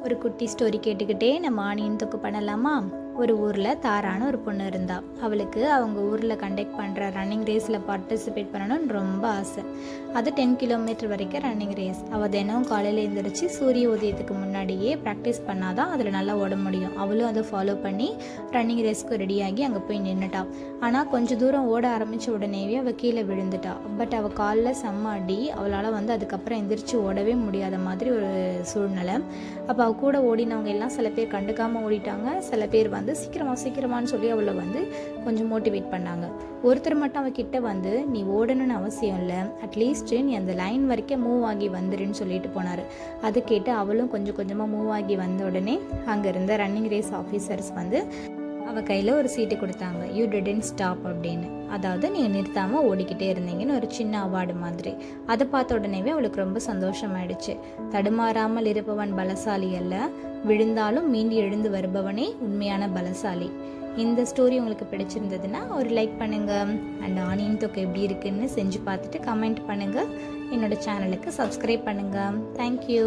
ஒரு குட்டி ஸ்டோரி கேட்டுக்கிட்டே நம்ம ஆனியன் தொக்கு பண்ணலாமா? ஒரு ஊரில் தாரான ஒரு பொண்ணு இருந்தா. அவளுக்கு அவங்க ஊரில் கண்டக்ட் பண்ணுற ரன்னிங் ரேஸில் பார்ட்டிசிபேட் பண்ணணும்னு ரொம்ப ஆசை. அது 10 கிலோமீட்டர் வரைக்கும் ரன்னிங் ரேஸ். அவள் தினம் காலையில் எழுந்திரிச்சு சூரிய உதயத்துக்கு முன்னாடியே ப்ராக்டிஸ் பண்ணாதான் அதில் நல்லா ஓட முடியும். அவளும் அதை ஃபாலோ பண்ணி ரன்னிங் ரேஸ்க்கு ரெடியாகி அங்கே போய் நின்றுட்டா. ஆனால் கொஞ்சம் தூரம் ஓட ஆரம்பித்த உடனேவே அவள் கீழே விழுந்துட்டா. பட் அவள் காலில் செம்ம அடி. அவளால் அதுக்கப்புறம் எந்திரிச்சு ஓடவே முடியாத மாதிரி ஒரு சூழ்நிலை. அப்போ அவள் கூட ஓடினவங்க எல்லாம் சில பேர் கண்டுக்காமல் ஓடிட்டாங்க. சில பேர் சீக்கிரமான்னு சொல்லி அவளை கொஞ்சம் மோட்டிவேட் பண்ணாங்க. ஒருத்தர் மட்டும் அவகிட்ட நீ ஓடணும்னு அவசியம் இல்லை, அட்லீஸ்ட் நீ அந்த லைன் வரைக்கும் மூவ் ஆகி வந்துருன்னு சொல்லிட்டு போனார். அதை கேட்டு அவளும் கொஞ்சம் கொஞ்சமாக மூவ் ஆகி வந்த உடனே அங்கே இருந்த ரன்னிங் ரேஸ் ஆஃபீஸர்ஸ் அவள் கையில் ஒரு சீட்டு கொடுத்தாங்க. யூ டிடன்ட் ஸ்டாப் அப்படின்னு, அதாவது நீங்கள் நிறுத்தாமல் ஓடிக்கிட்டே இருந்தீங்கன்னு ஒரு சின்ன அவார்டு மாதிரி. அதை பார்த்த உடனேவே அவளுக்கு ரொம்ப சந்தோஷமாயிடுச்சு. தடுமாறாமல் இருப்பவன் பலசாலி அல்ல, விழுந்தாலும் மீண்டு எழுந்து வருபவனே உண்மையான பலசாலி. இந்த ஸ்டோரி உங்களுக்கு பிடிச்சிருந்ததுன்னா ஒரு லைக் பண்ணுங்கள். அண்ட் ஆனியன் தொக்கு எப்படி இருக்குன்னு செஞ்சு பார்த்துட்டு கமெண்ட் பண்ணுங்கள். என்னோடய சேனலுக்கு சப்ஸ்கிரைப் பண்ணுங்கள். தேங்க்யூ.